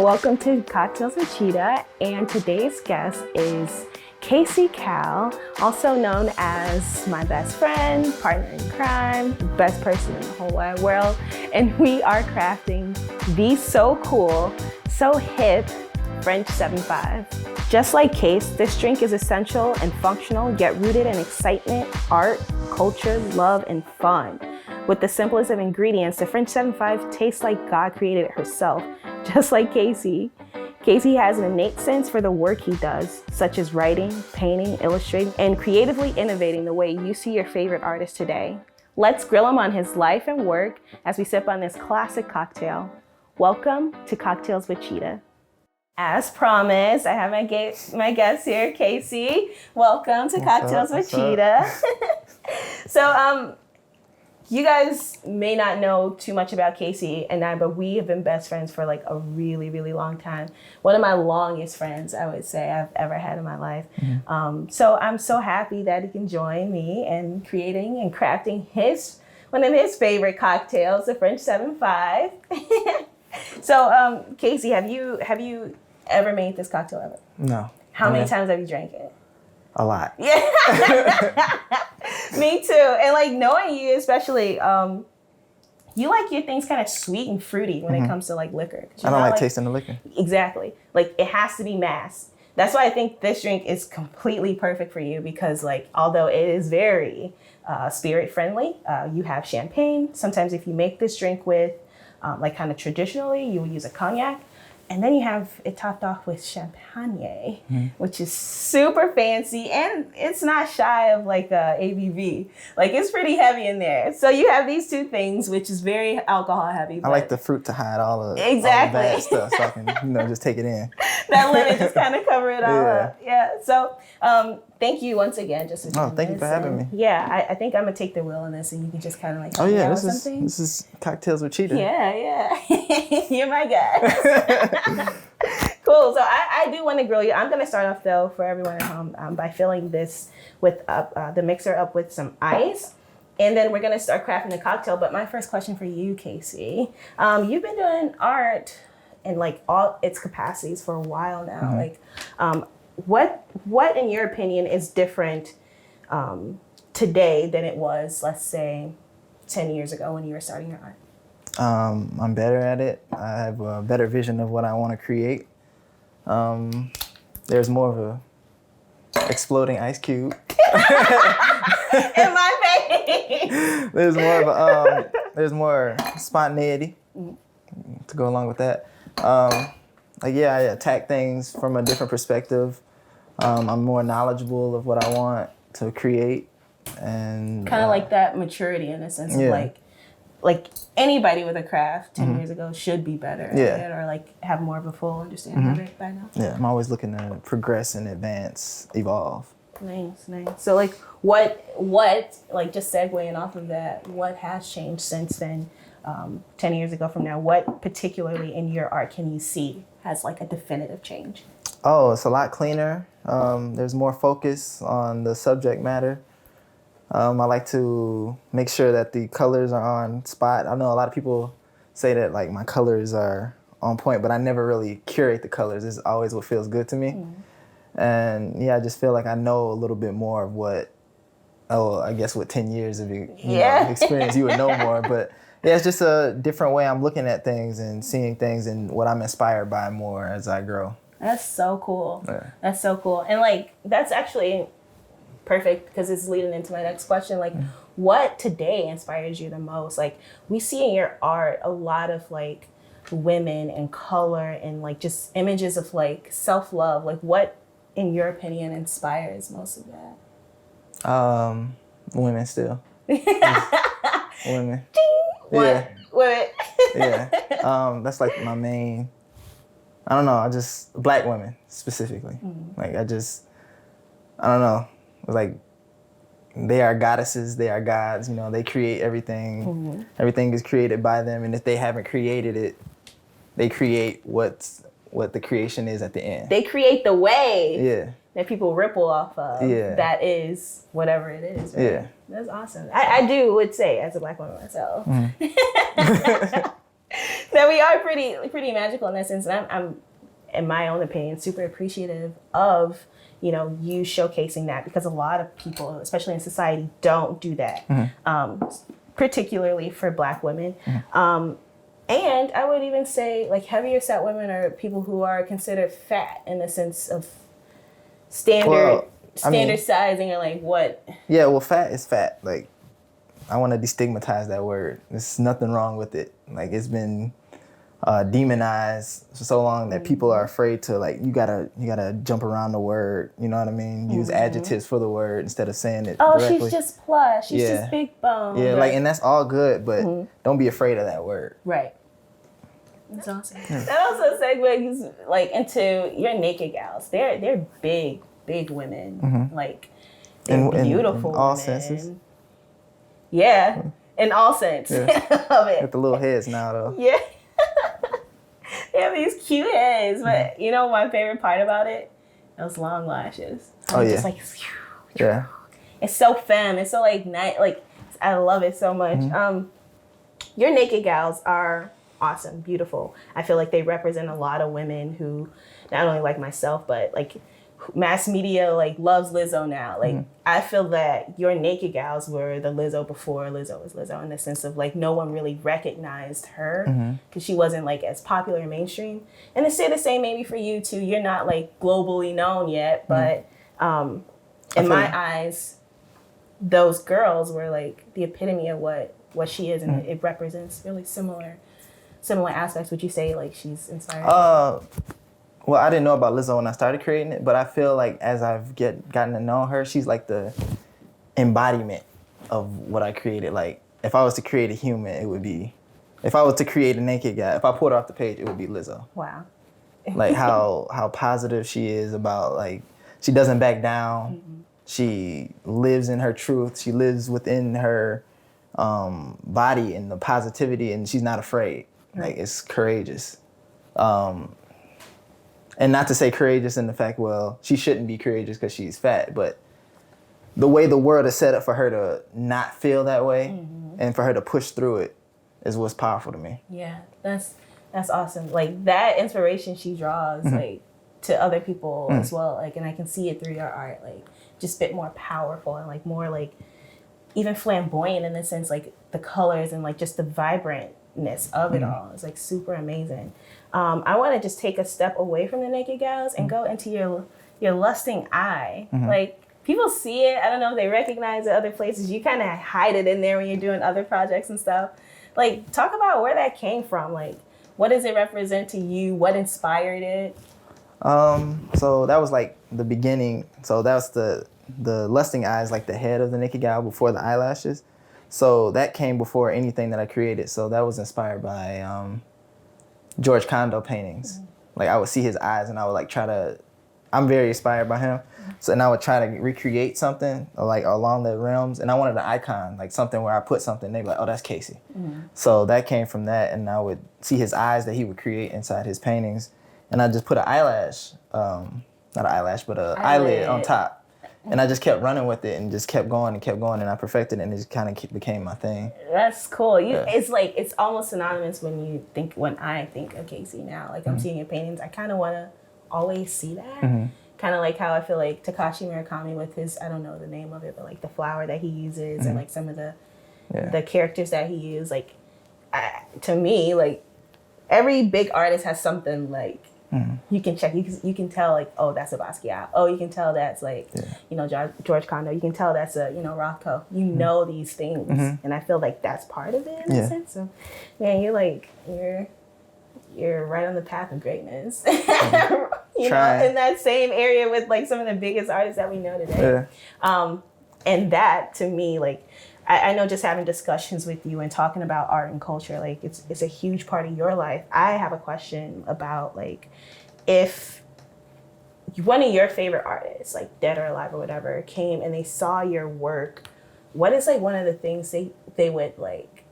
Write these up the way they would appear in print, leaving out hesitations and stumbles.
welcome to Cocktails with Cheetah, and today's guest is KaCeyKal, also known as my best friend, partner in crime, best person in the whole wide world, and we are crafting the so cool, so hip French 7-5. Just like Kace, this drink is essential and functional, yet rooted in excitement, art, culture, love, and fun. With the simplest of ingredients, the French 7-5 tastes like God created it herself, just like Kace. Kace has an innate sense for the work he does, such as writing, painting, illustrating, and creatively innovating the way you see your favorite artist today. Let's grill him on his life and work as we sip on this classic cocktail. Welcome to Cocktails with Cheetah. As promised, I have my guest here, Kace. Welcome to Cocktails with Cheetah. So, you guys may not know too much about Kace and I, but we have been best friends for like a really, really long time. One of my longest friends, I would say, I've ever had in my life. Mm-hmm. So I'm so happy that he can join me in creating and crafting one of his favorite cocktails, the French 7-5. So, Kace, have you ever made this cocktail ever? No. How many times have you drank it? A lot. Yeah. Me too. And like knowing you, especially, you like your things kind of sweet and fruity when it comes to like liquor. I don't like tasting the liquor. Exactly. Like it has to be mass. That's why I think this drink is completely perfect for you because like, although it is very spirit friendly, you have champagne. Sometimes if you make this drink with like kind of traditionally, you will use a cognac. And then you have it topped off with champagne, which is super fancy, and it's not shy of like a ABV. Like it's pretty heavy in there. So you have these two things, which is very alcohol heavy. I like the fruit to hide all the bad stuff, so I can just take it in. That lid just kind of cover it all up. Yeah. So thank you once again. Thank you for having me. Yeah, I think I'm gonna take the wheel on this, and you can just kind of like. This is Cocktails with Cheetah. Yeah. You're my guy. Cool. So I do want to grill you. I'm going to start off, though, for everyone at home by filling this with the mixer up with some ice. And then we're going to start crafting the cocktail. But my first question for you, Kace, you've been doing art in like all its capacities for a while now. Like, what in your opinion is different today than it was, let's say, 10 years ago when you were starting your art? I'm better at it. I have a better vision of what I want to create. There's more of a exploding ice cube. In my face. There's more spontaneity to go along with that. I attack things from a different perspective. I'm more knowledgeable of what I want to create, and kind of like that maturity in a sense of like anybody with a craft 10 years ago should be better at it or like have more of a full understanding of it by now. Yeah, I'm always looking to progress and advance, evolve. Nice. So like what like just segueing off of that, what has changed since then, 10 years ago from now? What particularly in your art can you see has like a definitive change? Oh, it's a lot cleaner. There's more focus on the subject matter. I like to make sure that the colors are on spot. I know a lot of people say that like my colors are on point, but I never really curate the colors. It's always what feels good to me. And I just feel like I know a little bit more of I guess with 10 years of experience, you would know more. But it's just a different way I'm looking at things and seeing things and what I'm inspired by more as I grow. That's so cool. Yeah. That's so cool. And like, that's actually perfect because it's leading into my next question. Like, what today inspires you the most? Like, we see in your art a lot of like women and color and like just images of like self-love. Like, what, in your opinion, inspires most of that? Women still. Women. What? Yeah. That's like my main. I don't know. Black women specifically. Like I don't know. Like they are goddesses, they are gods, they create everything. Everything is created by them, and if they haven't created it, they create what the creation is at the end. They create the way that people ripple off of. That is whatever it is, right? Yeah. That's awesome. I would say as a Black woman myself. that we are pretty magical in that sense. And I'm, in my own opinion, super appreciative of, you know, you showcasing that, because a lot of people, especially in society, don't do that, particularly for Black women. And I would even say, like, heavier set women are people who are considered fat in the sense of standard sizing, or like what? Yeah, well, fat is fat. Like, I want to destigmatize that word. There's nothing wrong with it. Like, it's been demonized for so long that people are afraid to, like, you gotta jump around the word. You know what I mean? Use adjectives for the word instead of saying it directly. She's just plush. She's just big bone. Yeah, like, and that's all good, but don't be afraid of that word. Right. That's awesome. That also segues like into your naked gals. They're big women. Like, they're beautiful in all women. senses. Yeah, in all sense of it. Got the little heads now, though. Yeah. They have these cute heads, but you know my favorite part about it? Those long lashes. Just like, yeah. It's so femme. It's so like nice. Like, I love it so much. Your naked gals are awesome, beautiful. I feel like they represent a lot of women who, not only like myself, but like mass media like loves Lizzo now. Like, I feel that your naked gals were the Lizzo before Lizzo was Lizzo, in the sense of like no one really recognized her because she wasn't like as popular and mainstream. And to say the same maybe for you too. You're not like globally known yet, but in my eyes, those girls were like the epitome of what she is, and it represents really similar aspects. Would you say like she's inspired? Well, I didn't know about Lizzo when I started creating it, but I feel like as I've gotten to know her, she's like the embodiment of what I created. Like, if I was to create a human, it would be, if I was to create a naked guy, if I pulled her off the page, it would be Lizzo. Wow. Like how positive she is about, like, she doesn't back down. She lives in her truth. She lives within her body and the positivity, and she's not afraid. Like, it's courageous. And not to say courageous in the fact, well, she shouldn't be courageous because she's fat, but the way the world is set up for her to not feel that way and for her to push through it is what's powerful to me. Yeah, that's awesome. Like, that inspiration she draws, like, to other people as well. Like, and I can see it through your art, like, just a bit more powerful and like more like even flamboyant in the sense, like the colors and like just the vibrantness of it all is like super amazing. I want to just take a step away from the naked gals and go into your lusting eye. Like, people see it. I don't know if they recognize it other places. You kind of hide it in there when you're doing other projects and stuff. Like, talk about where that came from. Like, what does it represent to you? What inspired it? So that was like the beginning. So that was the lusting eyes, like the head of the naked gal before the eyelashes. So that came before anything that I created. So that was inspired by George Condo paintings. Like, I would see his eyes and I would like I'm very inspired by him. So, and I would try to recreate something like along the realms. And I wanted an icon, like something where I put something, they'd be like, oh, that's Kace. So that came from that. And I would see his eyes that he would create inside his paintings. And I just put an eyelash, not an eyelash, but an eyelid on top. And I just kept running with it and just kept going and I perfected it, and it just kind of became my thing. That's cool. It's like, it's almost synonymous when I think of Kace now. Like, I'm seeing your paintings, I kind of want to always see that. Kind of like how I feel like Takashi Murakami with his, I don't know the name of it, but like the flower that he uses and like some of the characters that he used. Like, to me, like, every big artist has something like, you can check, you can tell like, oh, that's a Basquiat. Oh, you can tell that's like, you know, George Condo. You can tell that's a, you know, Rothko. You know these things. And I feel like that's part of it in a sense. So, man, you're right on the path of greatness. You know, in that same area with like some of the biggest artists that we know today. And that, to me, like, I know just having discussions with you and talking about art and culture, like, it's a huge part of your life. I have a question about, like, if one of your favorite artists, like dead or alive or whatever, came and they saw your work, what is like one of the things they would like,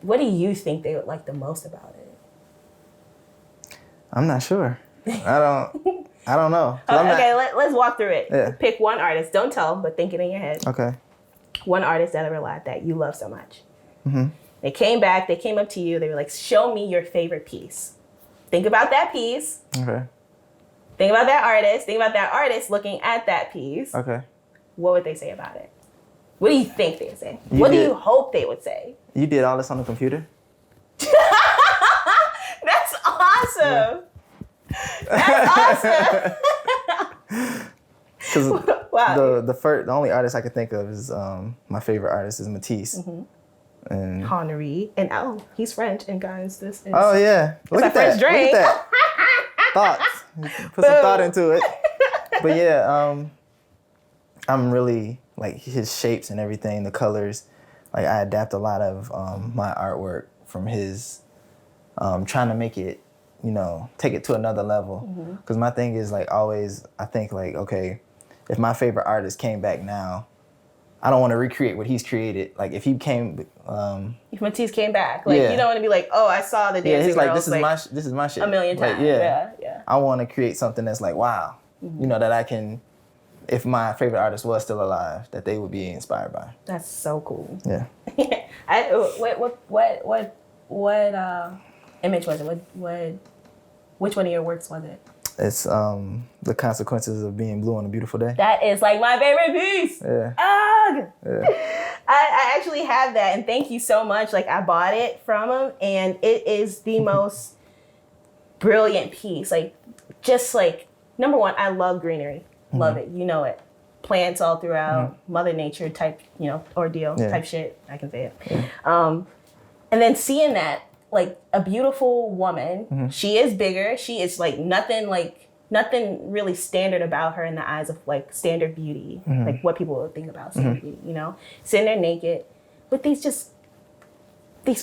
what do you think they would like the most about it? I'm not sure. I don't know. Okay, let's walk through it. Yeah. Pick one artist. Don't tell them, but think it in your head. Okay. One artist that ever lived that you love so much. They came back, they came up to you, they were like, show me your favorite piece. Think about that piece. Okay. Think about that artist. Think about that artist looking at that piece. Okay. What would they say about it? What do you think they'd say? What do you hope they would say? You did all this on the computer? That's awesome. That's awesome. Because wow. the only artist I could think of is my favorite artist is Matisse. And Henri. And he's French, and guys, this is oh yeah. Look at French that. drink. Look at that. Thoughts. Put some thought into it. But yeah, I'm really like his shapes and everything, the colors. Like I adapt a lot of my artwork from his, trying to make it, take it to another level. Because my thing is like always, I think like, okay, if my favorite artist came back now, I don't want to recreate what he's created. Like if he came, if Matisse came back, like you don't want to be like, oh, I saw the dancing yeah, he's like, girls, this is my shit. a million times. Like, yeah. I want to create something that's like, wow, that I can, if my favorite artist was still alive, that they would be inspired by. That's so cool. Yeah. What image was it? Which one of your works was it? It's The Consequences of Being Blue on a Beautiful Day. That is like my favorite piece. Yeah. Yeah. I actually have that, and thank you so much. Like I bought it from him, and it is the most brilliant piece. Like just like number one, I love greenery. Love it. You know it. Plants all throughout, Mother Nature type, ordeal type shit. I can say it. Yeah. And then seeing that, like a beautiful woman, she is bigger. She is like nothing really standard about her in the eyes of like standard beauty, like what people would think about standard beauty, sitting there naked with these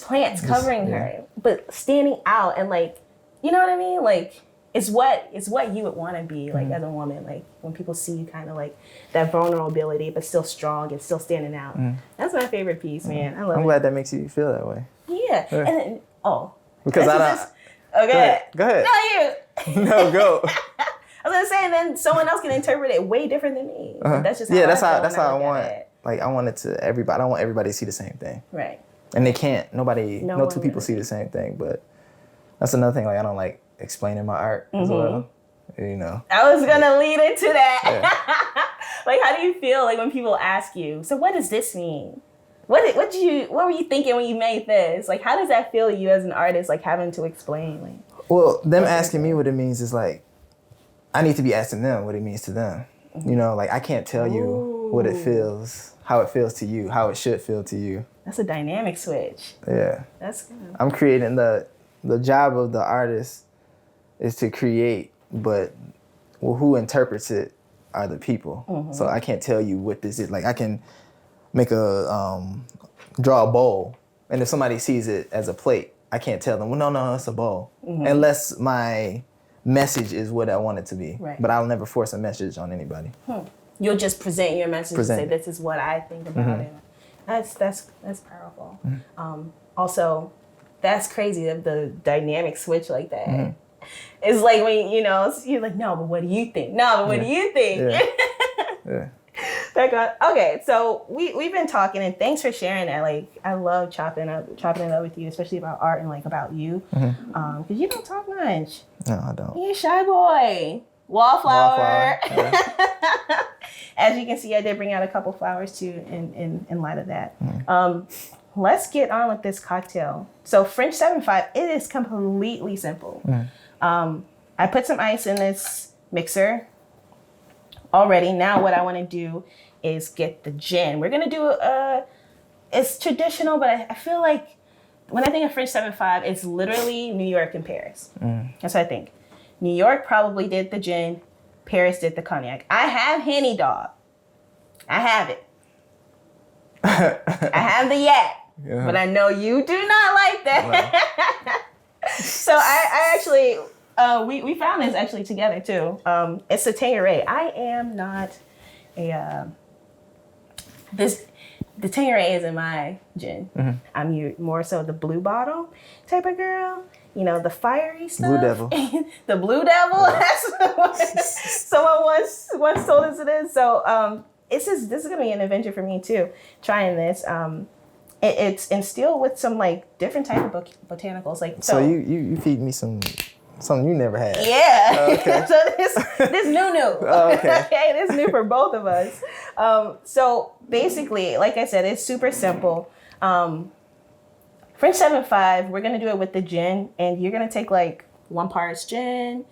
plants covering her, but standing out and like, you know what I mean? Like it's what you would want to be like as a woman, like when people see you kind of like that vulnerability, but still strong and still standing out. That's my favorite piece, man. I love it. I'm glad that makes you feel that way. Yeah. And then, because I don't. Okay. Go ahead. No, you. No, go. I was gonna say, and then someone else can interpret it way different than me. That's just how that's how I want. Like I want it to everybody. I don't want everybody to see the same thing. Right. And they can't. No two people see the same thing. But that's another thing. Like I don't like explaining my art as well. I was gonna lead into that. Yeah. Like, how do you feel like when people ask you? So, what does this mean? What were you thinking when you made this? Like, how does that feel to you as an artist? Like having to explain. Like, well, them asking me what it means is like, I need to be asking them what it means to them. Like I can't tell you what it feels, how it feels to you, how it should feel to you. That's a dynamic switch. Yeah. That's good. I'm creating the job of the artist is to create, but who interprets it are the people. So I can't tell you what this is. Like I can make draw a bowl, and if somebody sees it as a plate, I can't tell them, well, no, it's a bowl, unless my message is what I want it to be. Right. But I'll never force a message on anybody. You'll just present your message and say, this is what I think about it. That's powerful. Also, that's crazy that the dynamic switch like that. It's like when, you're like, no, but what do you think? No, but what do you think? Yeah. Okay, so we've been talking, and thanks for sharing that. Like, I love chopping it up with you, especially about art and like about you, because you don't talk much. No, I don't. You're a shy boy. Wallflower. Yeah. As you can see, I did bring out a couple flowers too, in light of that. Let's get on with this cocktail. So French 7.5, it is completely simple. I put some ice in this mixer already. Now what I want to do is get the gin. We're going to do it's traditional, but I feel like when I think of French 7.5, it's literally New York and Paris. That's what I think. New York probably did the gin. Paris did the cognac. I have Henny, dog. I have it. I have the yak. But I know you do not like that. So I actually, we found this actually together too. It's a Tanqueray. I am not the Tanqueray isn't my gin. I'm more so the blue bottle type of girl. The fiery stuff. Blue Devil. The Blue Devil. That's what someone once told us it is. So this is gonna be an adventure for me too. Trying this. It's instilled with some like different type of botanicals. Like So you feed me something you never had. Yeah. Oh, okay. So this new. Oh, okay. Okay, this new for both of us. So basically, like I said, it's super simple. French 7-5, we're gonna do it with the gin, and you're gonna take like 1 part gin.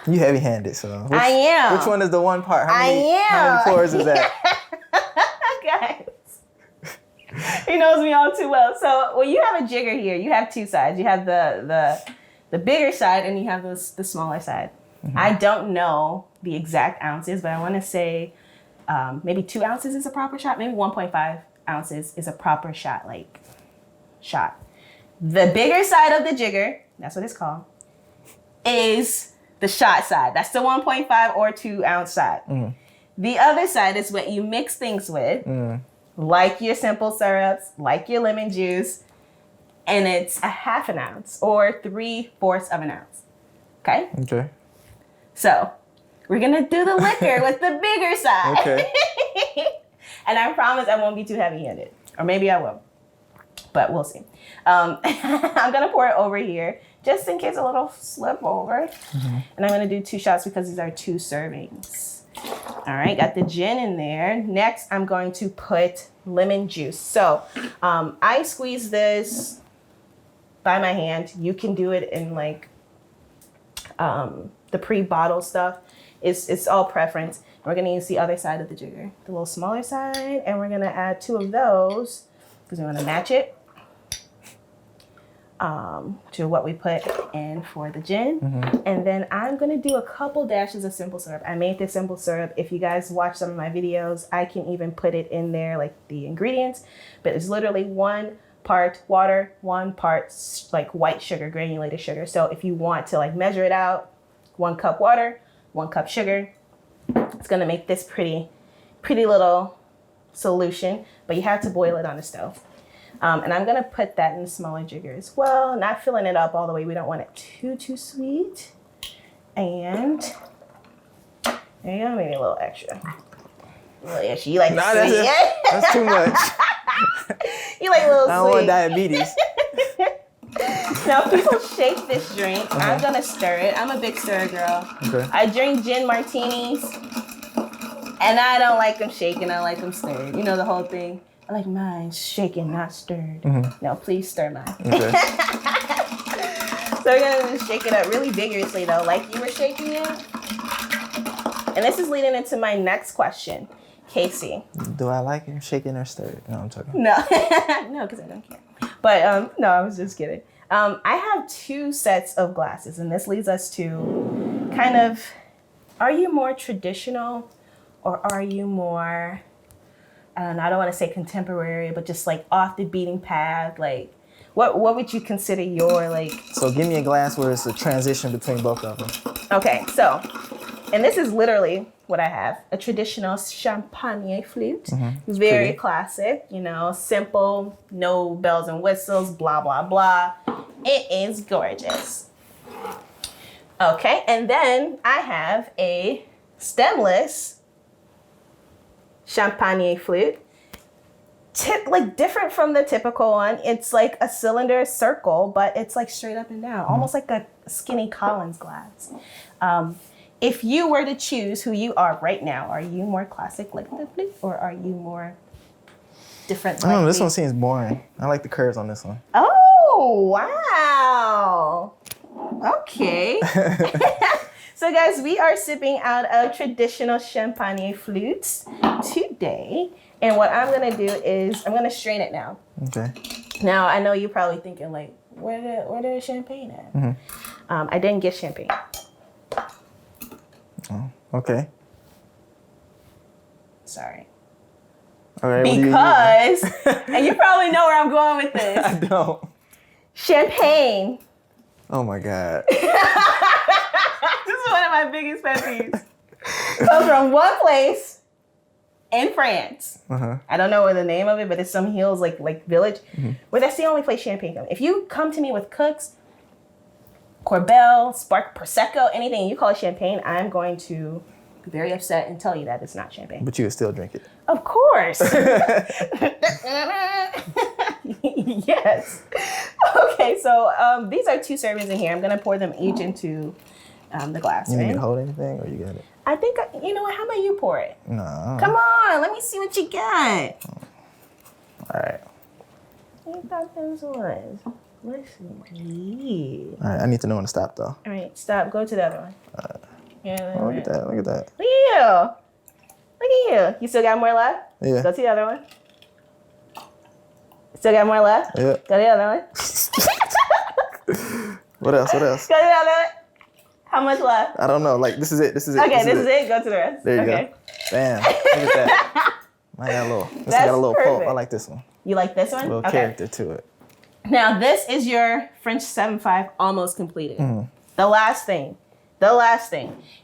You heavy-handed, so I am. Which one is the 1 part? How many floors is that? Guys, he knows me all too well. So when you have a jigger here, you have 2 sides. You have the bigger side, and you have the smaller side. Mm-hmm. I don't know the exact ounces, but I want to say maybe 2 ounces is a proper shot. Maybe 1.5 ounces is a proper shot. The bigger side of the jigger, that's what it's called, is the shot side. That's the 1.5 or 2 ounce side. Mm. The other side is what you mix things with, like your simple syrups, like your lemon juice, and it's a 1/2 ounce or 3/4 of an ounce. Okay? Okay. So we're gonna do the liquor with the bigger side. Okay. And I promise I won't be too heavy-handed. Or maybe I will. But we'll see. I'm gonna pour it over here just in case a little slip over. Mm-hmm. And I'm gonna do 2 shots because these are 2 servings. All right, got the gin in there. Next, I'm going to put lemon juice. So I squeeze this by my hand. You can do it in like the pre-bottle stuff. It's all preference. We're gonna use the other side of the jigger, the little smaller side, and we're gonna add 2 of those because we wanna match it to what we put in for the gin. Mm-hmm. And then I'm gonna do a couple dashes of simple syrup. I made this simple syrup. If you guys watch some of my videos, I can even put it in there, like the ingredients, but it's literally 1 part water, 1 part like white sugar, granulated sugar. So if you want to like measure it out, 1 cup water, 1 cup sugar, it's gonna make this pretty little solution, but you have to boil it on the stove. And I'm gonna put that in the smaller jigger as well, not filling it up all the way. We don't want it too sweet. And there you go, maybe a little extra. You like sweet. That's too much. You like a little sweet. I don't want diabetes. Now people shake this drink. I'm gonna stir it. I'm a big stirrer girl. Okay. I drink gin martinis, and I don't like them shaken. I like them stirred. You know the whole thing. I like mine shaken, not stirred. Mm-hmm. Now please stir mine. Okay. So we're gonna just shake it up really vigorously though, like you were shaking it. And this is leading into my next question. Kace. Do I like it shaken or stirred? No, I'm talking. No, no, because I don't care. But no, I was just kidding. I have 2 sets of glasses, and this leads us to kind of, are you more traditional or are you more, I don't want to say contemporary, but just like off the beating path? Like, what would you consider your like? So give me a glass where it's a transition between both of them. Okay, so, and this is literally what I have, a traditional champagne flute. Mm-hmm. Very pretty. Classic, you know, simple, no bells and whistles, blah, blah, blah. It is gorgeous. Okay, and then I have a stemless champagne flute. Like different from the typical one. It's like a cylinder circle, but it's like straight up and down, almost like a skinny Collins glass. If you were to choose who you are right now, are you more classic like the flute, or are you more different? I don't know, this one seems boring. I like the curves on this one. Oh, wow. Okay. So guys, we are sipping out of traditional champagne flutes today. And what I'm gonna do is I'm gonna strain it now. Okay. Now, I know you're probably thinking like, where the champagne at? Mm-hmm. I didn't get champagne. Oh, okay. Sorry. All right. Because, and you probably know where I'm going with this. I don't. Champagne. Oh my God. This is one of my biggest pet peeves. Comes from one place in France. Uh-huh. I don't know what the name of it, but it's some hills like village, where that's the only place champagne comes. If you come to me with Cooks, Corbel, Spark, Prosecco, anything you call it champagne, I'm going to very upset and tell you that it's not champagne. But you would still drink it. Of course. Yes. Okay, so these are 2 servings in here. I'm gonna pour them each into the glass. You right? need me to hold anything, or you got it? I think, you know what, how about you pour it? No. Come on, let me see what you got. All right. You thought this was? Let's see. All right, I need to know when to stop, though. All right, stop. Go to the other one. Yeah, Oh, look at that. Look at that. Look at you. Look at you. You still got more left? Yeah. Go to the other one. Still got more left? Yeah. Go to the other one. What else? What else? Go to the other one. How much left? I don't know. Like, this is it. This is it. Okay, this is it. Go to the rest. There you okay. go. Bam. Look at that. I got a little. This one got a little pulp. I like this one. You like this one? A little character to it. Now, this is your French 7.5 almost completed. Mm-hmm. The last thing.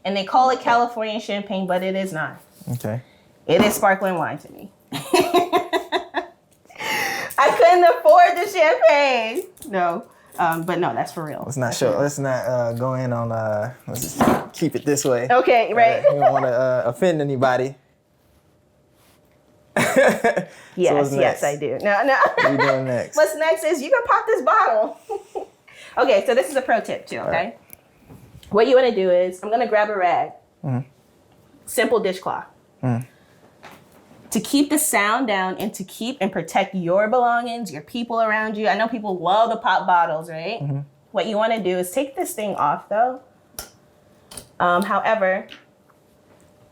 And they call it California champagne, but it is not. Okay. It is sparkling wine to me. I couldn't afford the champagne. No, but no, that's for real. Let's not show. Let's not go in on. Let's just keep it this way. Okay, right. You don't want to offend anybody. Yes, I do. No. What are you doing next? What's next is you can pop this bottle. Okay, so this is a pro tip too, okay? Right. What you want to do is, I'm going to grab a rag. Mm-hmm. Simple dishcloth. Mm-hmm. To keep the sound down and to keep and protect your belongings, your people around you. I know people love the pop bottles, right? Mm-hmm. What you want to do is take this thing off though. However,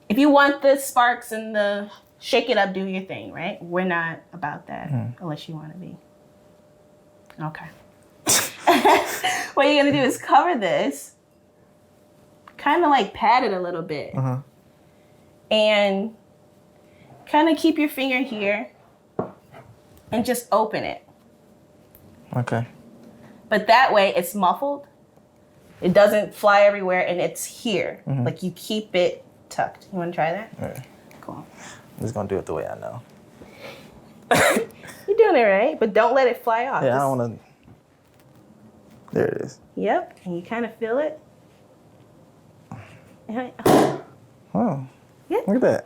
if you want the sparks and the shake it up, do your thing, right? We're not about that unless you want to be. Okay. What you're going to do is cover this, kind of like pat it a little bit, and kind of keep your finger here and just open it. Okay. But that way it's muffled. It doesn't fly everywhere and it's here. Like you keep it tucked. You want to try that? Yeah. Cool. I'm just going to do it the way I know. You're doing it right, but don't let it fly off. Yeah, I don't want to. There it is. Yep, and you kind of feel it. Oh, yeah. Look at that.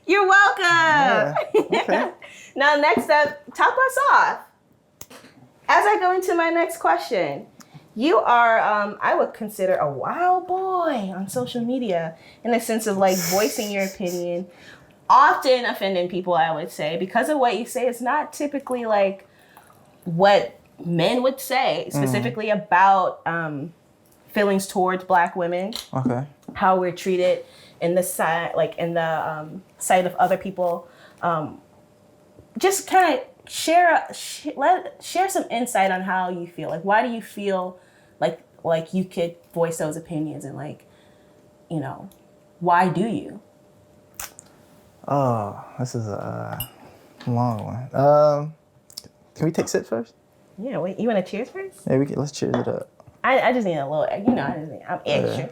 You're welcome. Yeah. Okay. Now, next up, top us off. As I go into my next question, you are, I would consider a wild boy on social media in the sense of like voicing your opinion, often offending people, I would say, because of what you say. It's not typically like what men would say, specifically about feelings towards Black women. Okay. How we're treated in the side, like in the sight of other people. Just kind of share some insight on how you feel. Like, why do you feel like you could voice those opinions, and like, you know, why do you? Oh, this is a long one. Can we take sips first? Yeah, wait, you want to cheers first? Yeah, let's cheers it up. I just need a little, you know, I'm extra.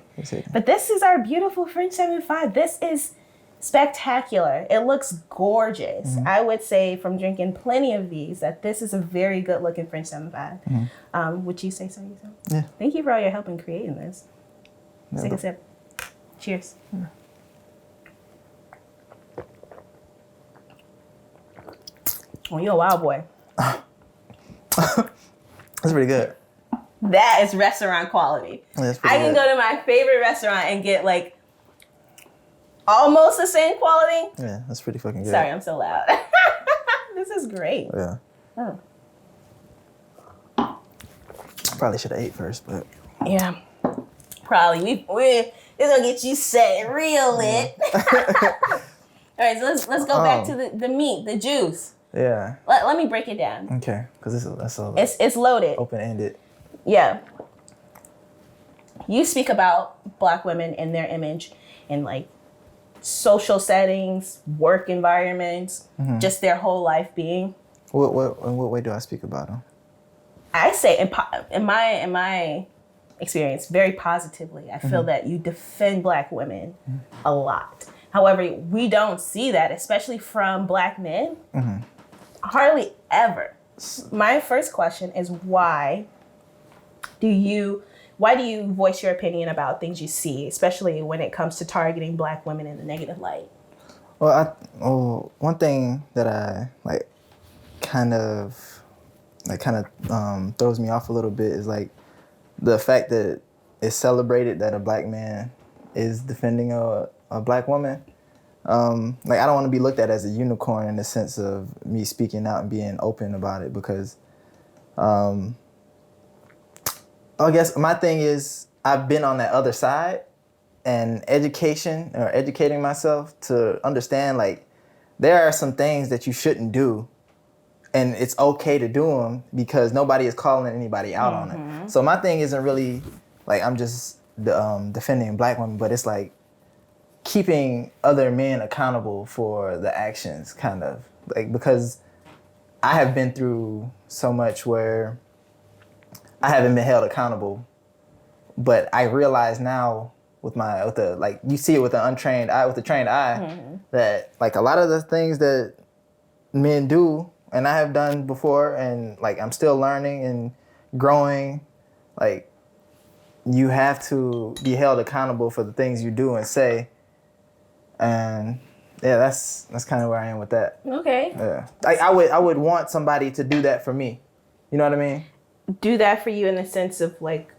But this is our beautiful French 7.5. This is spectacular. It looks gorgeous. I would say from drinking plenty of these that this is a very good looking French 7.5. Would you say so yourself? Yeah. Thank you for all your help in creating this. Let's take a sip. Cheers. Yeah. Oh, you're a wild boy. That's pretty good. That is restaurant quality. Yeah, I can go to my favorite restaurant and get like almost the same quality. Yeah, that's pretty fucking good. Sorry, I'm so loud. This is great. Yeah. Oh. Probably should have ate first, but. Yeah. Probably. We're gonna get you set real lit. All right, so let's go back to the meat, the juice. Yeah. Let me break it down. Okay, because it's loaded. Open-ended. Yeah. You speak about Black women and their image in like social settings, work environments, just their whole life being. In what way do I speak about them? I say in my experience, very positively. I feel that you defend Black women a lot. However, we don't see that, especially from Black men. Hardly ever. My first question is, why do you why do you voice your opinion about things you see, especially when it comes to targeting Black women in a negative light? Well, one thing that I kind of throws me off a little bit is like the fact that it's celebrated that a Black man is defending a Black woman. Like I don't want to be looked at as a unicorn in the sense of me speaking out and being open about it because I guess my thing is I've been on that other side and educating myself to understand like there are some things that you shouldn't do and it's okay to do them because nobody is calling anybody out on it. So my thing isn't really like I'm just defending Black women, but it's like keeping other men accountable for the actions, kind of like because I have been through so much where I haven't been held accountable, but I realize now with the like you see it with the untrained eye, with the trained eye, that like a lot of the things that men do and I have done before, and like I'm still learning and growing, like you have to be held accountable for the things you do and say. And yeah, that's kind of where I am with that. Okay. Yeah, like I would want somebody to do that for me. You know what I mean? Do that for you in the sense of like.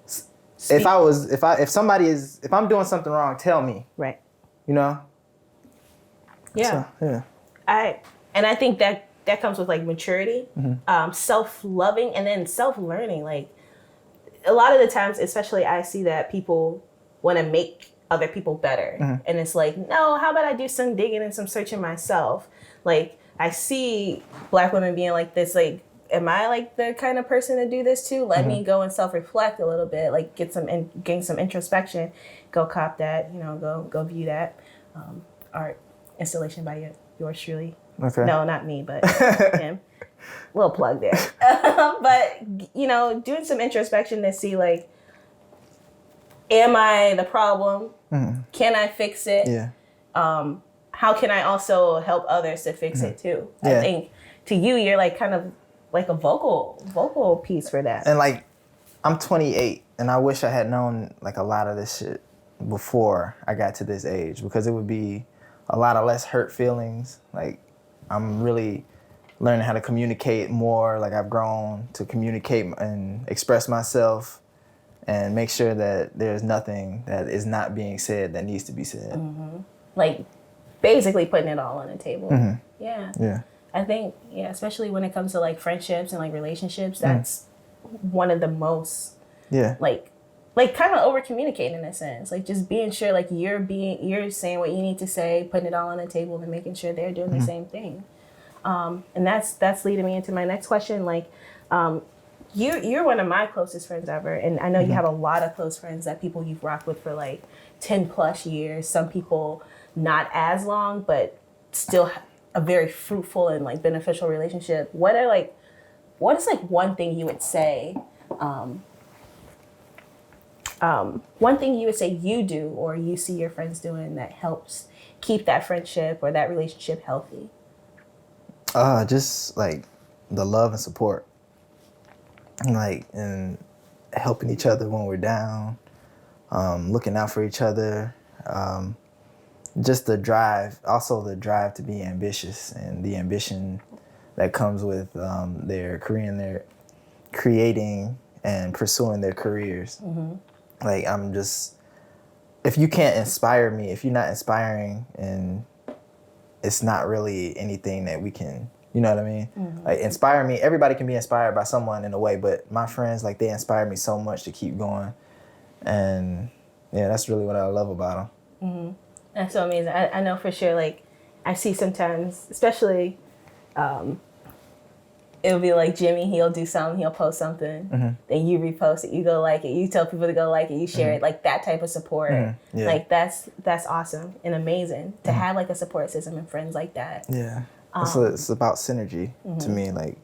If I'm doing something wrong, tell me. Right. You know. Yeah. So, yeah. I think that comes with like maturity, self-loving, and then self-learning. Like a lot of the times, especially I see that people want to make other people better. And it's like, no, how about I do some digging and some searching myself? Like I see Black women being like this, like, am I like the kind of person to do this too? Let me go and self-reflect a little bit, like gain some introspection, go cop that, go view that. Art installation by yours truly. Okay. No, not me, but him. Little plug there. But, doing some introspection to see like, am I the problem? Can I fix it? Yeah. How can I also help others to fix it too? Yeah. I think to you, you're like kind of like a vocal piece for that. And like, I'm 28, and I wish I had known like a lot of this shit before I got to this age because it would be a lot of less hurt feelings. Like, I'm really learning how to communicate more. Like, I've grown to communicate and express myself and make sure that there's nothing that is not being said that needs to be said. Like, basically putting it all on the table. Yeah. Yeah. I think, especially when it comes to like friendships and like relationships, that's one of the most, like kind of over communicating in a sense, like just being sure like you're saying what you need to say, putting it all on the table and making sure they're doing the same thing. And that's leading me into my next question. Like, you're one of my closest friends ever. And I know you have a lot of close friends that people you've rocked with for like 10 plus years. Some people not as long, but still a very fruitful and like beneficial relationship. What is like one thing you would say, one thing you would say you do or you see your friends doing that helps keep that friendship or that relationship healthy? Just like the love and support, and helping each other when we're down, looking out for each other. Just the drive to be ambitious and the ambition that comes with their creating and pursuing their careers. Like if you can't inspire me, if you're not inspiring, and it's not really anything that we can, you know what I mean? Like inspire me. Everybody can be inspired by someone in a way, but my friends, like they inspire me so much to keep going. And yeah, that's really what I love about them. That's so amazing. I know for sure, like, I see sometimes, especially, it'll be like Jimmy, he'll do something, he'll post something, then you repost it, you go like it, you tell people to go like it, you share it, like that type of support. Yeah. Like, that's awesome and amazing to have, like, a support system and friends like that. Yeah. It's about synergy to me. Like,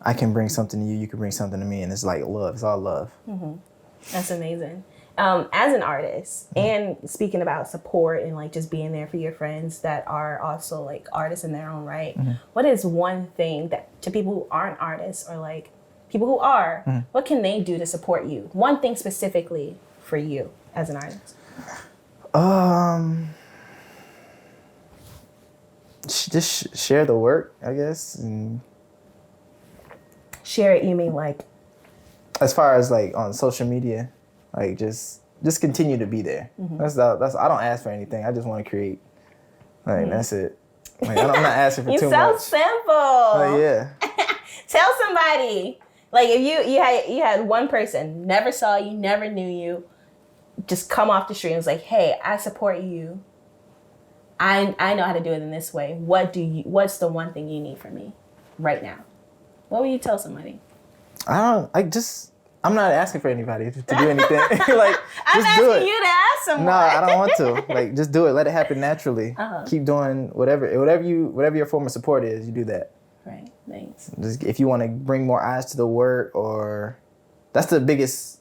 I can bring something to you, you can bring something to me, and it's like love. It's all love. That's amazing. As an artist, and speaking about support and like just being there for your friends that are also like artists in their own right, what is one thing that to people who aren't artists or like people who are, what can they do to support you? One thing specifically for you as an artist. Just share the work, I guess. And share it, you mean like? As far as like on social media, like just continue to be there. That's I don't ask for anything. I just want to create. Like that's it. Like I'm not asking for too much. You sound simple. Like, yeah. Tell somebody. Like if you had one person, never saw you, never knew you, just come off the street and was like, hey, I support you. I know how to do it in this way. What's the one thing you need from me right now? What would you tell somebody? I'm not asking for anybody to do anything. Like, I'm just do it. asking you to ask someone. No, I don't want to. Like, just do it. Let it happen naturally. Keep doing whatever your form of support is. You do that. Right. Thanks. Just if you want to bring more eyes to the work, or that's the biggest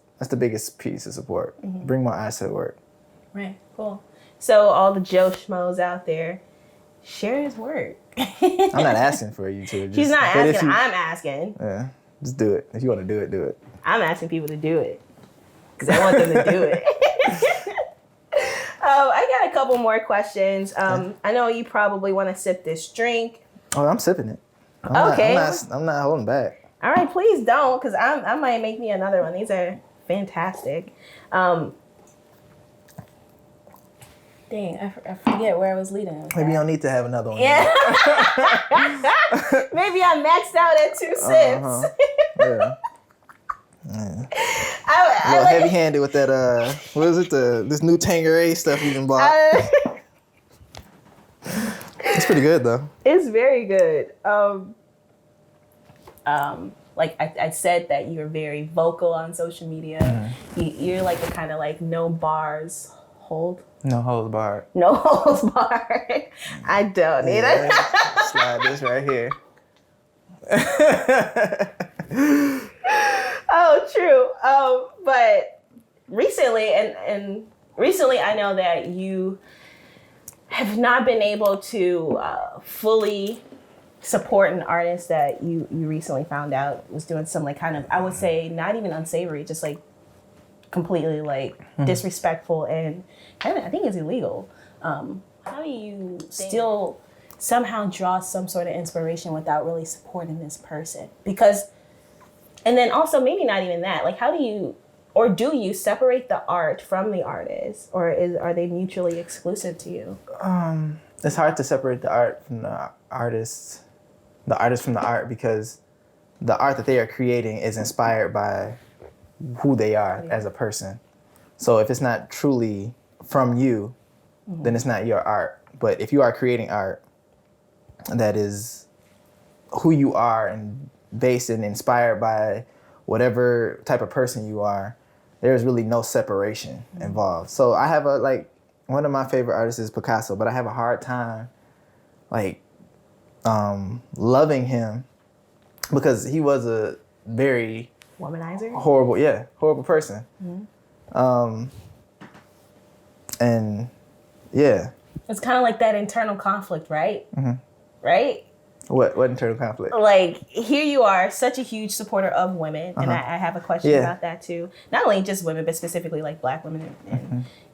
piece of support. Bring more eyes to the work. Right. Cool. So all the Joe Schmoes out there, share his work. I'm not asking for you to. She's not asking. I'm asking. Yeah. Just do it. If you want to do it, do it. I'm asking people to do it because I want them to do it. I got a couple more questions. I know you probably want to sip this drink. Oh, I'm sipping it. I'm not holding back. All right, please don't, because I might make me another one. These are fantastic. Dang, I forget where I was leading. Maybe you don't need to have another one. Yeah. Maybe I maxed out at 2 sips. Yeah. A little heavy-handed with that. What is it? This new Tanqueray stuff you can buy. It's pretty good though. It's very good. Like I said that you're very vocal on social media. You're like the kind of like no bars hold. No holds barred. No holds barred. I don't need it. Slide this right here. Oh, true. But recently, and recently, I know that you have not been able to fully support an artist that you recently found out was doing some like kind of, I would say, not even unsavory, just like completely like disrespectful and kind of, I think it's illegal. How do you still somehow draw some sort of inspiration without really supporting this person? Because, and then also maybe not even that, like how do you, or do you separate the art from the artist, or are they mutually exclusive to you? It's hard to separate the art from the artist from the art, because the art that they are creating is inspired by who they are as a person. So if it's not truly from you, then it's not your art. But if you are creating art that is who you are and based and inspired by whatever type of person you are, there's really no separation involved. So I have one of my favorite artists is Picasso, but I have a hard time loving him because he was a very womanizer, horrible person. And yeah, it's kind of like that internal conflict, right? Right? What internal conflict? Like, here you are, such a huge supporter of women, and I have a question about that too. Not only just women, but specifically like Black women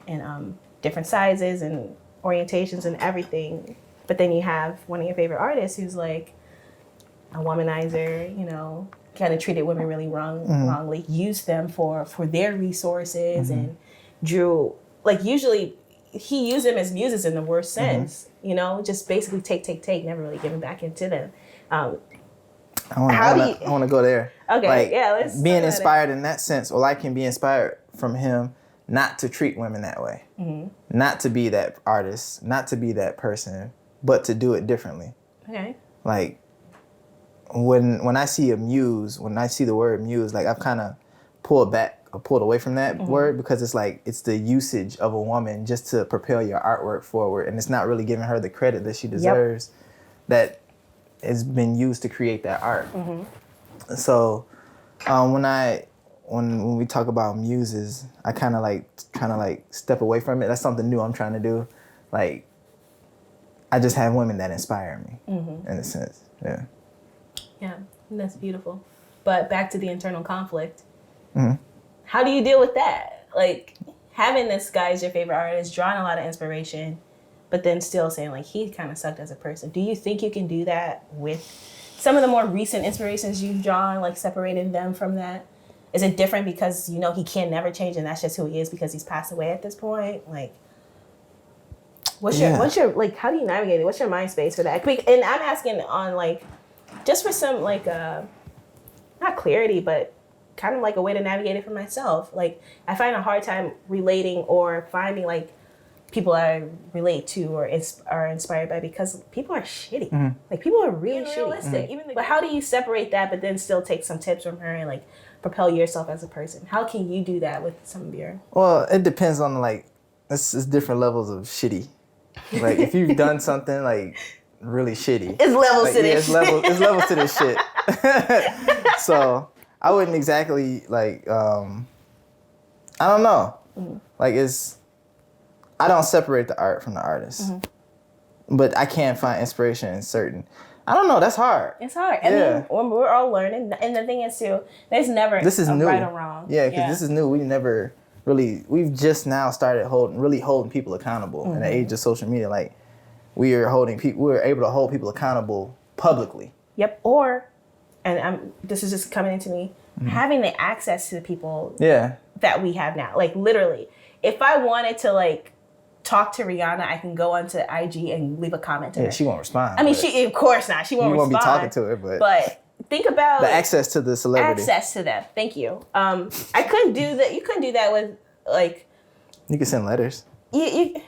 and different sizes and orientations and everything. But then you have one of your favorite artists who's like a womanizer, you know, kind of treated women really wrongly, used them for their resources, and drew, like, usually he used them as muses in the worst sense, you know, just basically take, never really giving back into them. I want to go there. Okay, let's being inspired in that sense, or I can be inspired from him not to treat women that way, not to be that artist, not to be that person, but to do it differently. Okay. Like when I see a muse, when I see the word muse, like I've kind of pulled back or pulled away from that word, because it's like it's the usage of a woman just to propel your artwork forward, and it's not really giving her the credit that she deserves that has been used to create that art. So when we talk about muses, I kind of like step away from it. That's something new I'm trying to do. Like, I just have women that inspire me in a sense. Yeah. Yeah, that's beautiful. But back to the internal conflict. How do you deal with that? Like, having this guy as your favorite artist, drawing a lot of inspiration, but then still saying, like, he kind of sucked as a person. Do you think you can do that with some of the more recent inspirations you've drawn, like separating them from that? Is it different because you know he can never change and that's just who he is because he's passed away at this point? Like, what's your like, how do you navigate it? What's your mind space for that? And I'm asking on, like, just for some, like, not clarity, but kind of like a way to navigate it for myself. Like, I find a hard time relating or finding, like, people I relate to or are inspired by because people are shitty. Like, people are really shitty. But how do you separate that but then still take some tips from her and, like, propel yourself as a person? How can you do that with some of your... Well, it depends on, like, it's different levels of shitty. Like, if you've done something, like, really shitty. It's levels to this shit. It's levels to this shit. So, I wouldn't exactly, like, I don't know. Like, I don't separate the art from the artist. But I can find inspiration in certain... I don't know. That's hard. It's hard. I mean, when we're all learning, and the thing is too, there's never a right or wrong. Yeah, because this is new. We've just now started holding people accountable in the age of social media. Like, we're able to hold people accountable publicly. Yep. This is just coming into me, having the access to the people that we have now. Like, literally, if I wanted to, like, talk to Rihanna, I can go onto IG and leave a comment to her. She won't respond. I mean, of course not. She won't respond. You won't be talking to her, but think about the access to the celebrity. Access to them. Thank you. I couldn't do that. You couldn't do that with, like... You can send letters.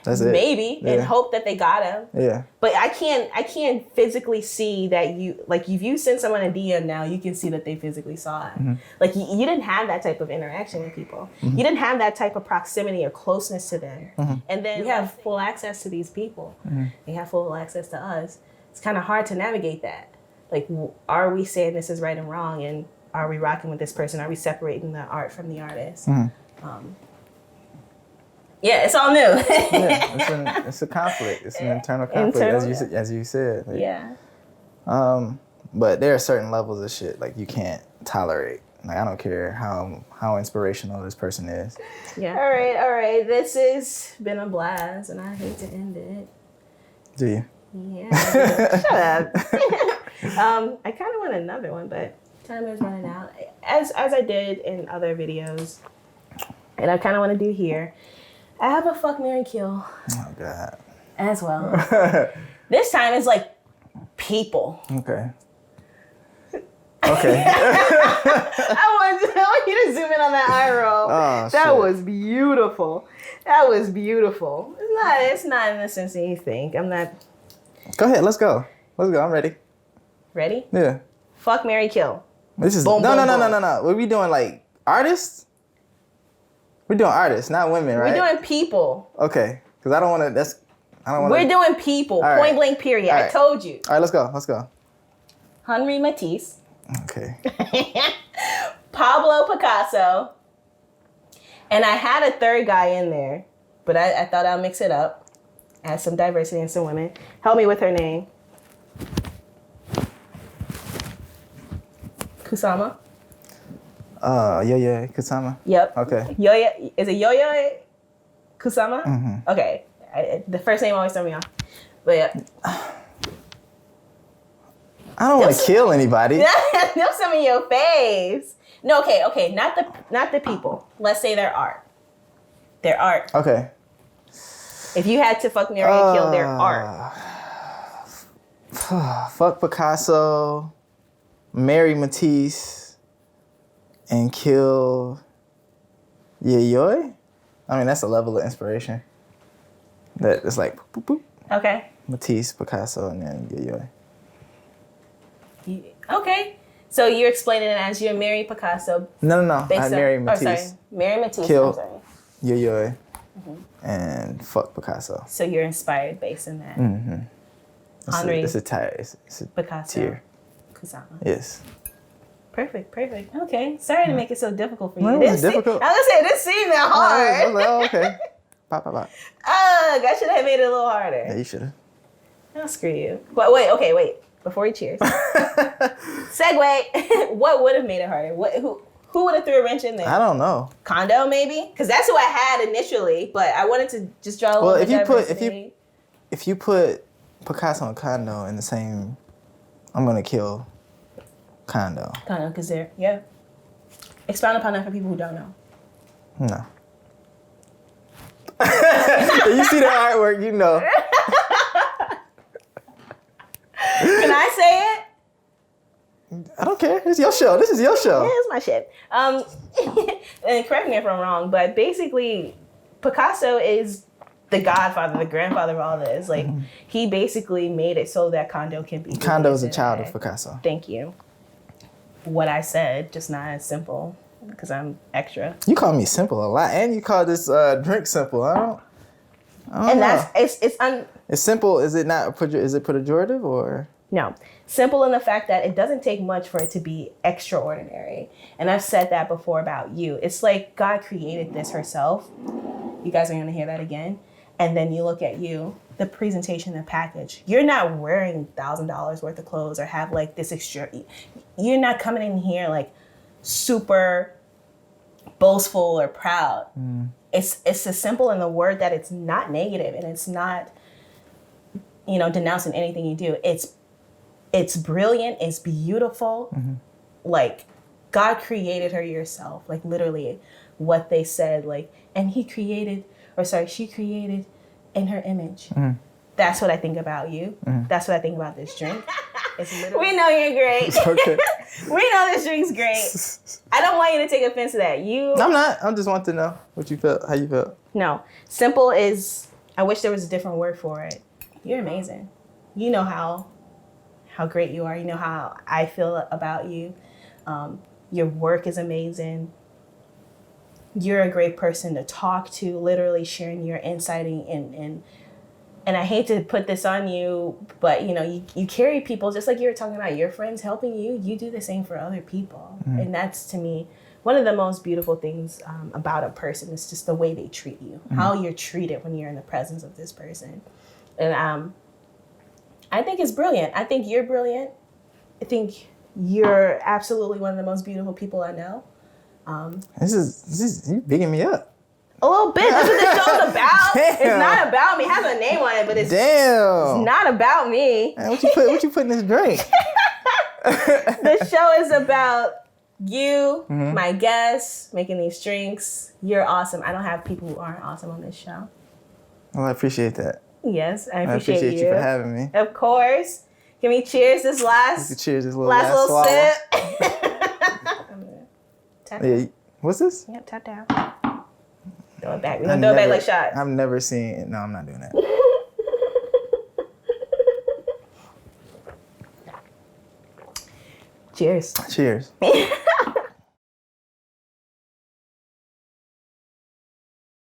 That's it. Maybe, and hope that they got him. Yeah. But I can't physically see that you, like, if you send someone a DM now, you can see that they physically saw it. Like, you didn't have that type of interaction with people. You didn't have that type of proximity or closeness to them. And then we have full access to these people. They have full access to us. It's kind of hard to navigate that. Like, are we saying this is right and wrong? And are we rocking with this person? Are we separating the art from the artist? Yeah, it's all new. It's a conflict. It's an internal conflict, as you said. Like, but there are certain levels of shit like you can't tolerate. Like, I don't care how inspirational this person is. Yeah. All right. This has been a blast, and I hate to end it. Do you? Yeah. Shut up. I kind of want another one, but time is running out. As I did in other videos, and I kind of want to do here. I have a fuck, marry, kill. Oh, God. As well. This time it's like people. Okay. I want you to zoom in on that eye roll. Oh, that was beautiful. It's not in the sense that you think. I'm not. Go ahead. Let's go. I'm ready. Ready? Yeah. Fuck, marry, kill. This is boom, no. boom. What are we doing? Like, artists? We're doing artists, not women, right? We're doing people. Okay, because I don't want to. We're doing people. All point blank. Period. Right. I told you. All right, let's go. Henri Matisse. Okay. Pablo Picasso. And I had a third guy in there, but I thought I'll mix it up, add some diversity and some women. Help me with her name. Kusama. Yo-Yo Kusama? Yep. Okay. Yo-Yo, is it Yo-Yo Kusama? Okay. The first name always throws me off. But yeah. I don't want to kill anybody. They'll some in your face. No, okay. Not the people. Let's say their art. Their art. Okay. If you had to fuck, marry, and kill their art. Fuck Picasso, marry Matisse, and kill Yo-Yo? I mean, that's a level of inspiration. That it's like, boop, boop. Okay. Matisse, Picasso, and then Yo-Yo. Okay. So you're explaining it as you marry Picasso. No. I marry Matisse. Oh, sorry. Marry Matisse. Kill Yo-Yo. And fuck Picasso. So you're inspired based on that. It's a tier. It's a Picasso. Tier. Kusama. Yes. Perfect. Okay. Sorry to make it so difficult for you. No, it was difficult. I was gonna say, this seemed that hard. I was like, oh, okay. Pop. I should have made it a little harder. Yeah, you should have. Oh, screw you. But wait. before we cheers. Segue. What would have made it harder? Who would have threw a wrench in there? I don't know. Kondo, maybe? Because that's who I had initially, but I wanted to just draw a little bit of diversity. If you put Picasso and Kondo in the same, I'm gonna kill Kondo. Kondo, because they're, yeah. Expound upon that for people who don't know. No. You see the artwork, you know. Can I say it? I don't care. It's your show. This is your show. Yeah, it's my shit. And correct me if I'm wrong, but basically, Picasso is the godfather, the grandfather of all this. Like, he basically made it so that Kondo can be. Kondo is a child of Picasso. Thank you. What I said, just not as simple, because I'm extra. You call me simple a lot, and you call this drink simple. I don't and know. It's simple. Is it not? Is it pejorative or? No. Simple in the fact that it doesn't take much for it to be extraordinary. And I've said that before about you. It's like God created this herself. You guys are going to hear that again. And then you look at you, the presentation, the package. You're not wearing $1,000 worth of clothes or have like this extra. You're not coming in here like super boastful or proud. It's as simple in the word that it's not negative and it's not, denouncing anything you do. It's brilliant. It's beautiful. Like, God created her yourself. Like, literally what they said. Like, and she created in her image. That's what I think about you. That's what I think about this drink. It's literally. We know you're great. Okay. We know this drink's great. I don't want you to take offense to that. I'm not. I just want to know what you felt, how you felt. No. Simple is, I wish there was a different word for it. You're amazing. You know how great you are. You know how I feel about you. Your work is amazing. You're a great person to talk to, literally sharing your insight and I hate to put this on you, but you carry people just like you were talking about your friends helping you. You do the same for other people. And that's, to me, one of the most beautiful things about a person is just the way they treat you, how you're treated when you're in the presence of this person. And I think it's brilliant. I think you're brilliant. I think you're absolutely one of the most beautiful people I know. This is you bigging me up. A little bit. That's what this show's about. Damn. It's not about me. It has a name on it, but it's not about me. Man, what you put in this drink? The show is about you, my guests, making these drinks. You're awesome. I don't have people who aren't awesome on this show. Well, I appreciate that. Yes, I appreciate you for having me. Of course. Give me cheers this last little sip. Yeah, what's this? Yep, tap down. Throw it back. We're going to throw it back like shots. I've never seen... No, I'm not doing that. Cheers. Cheers.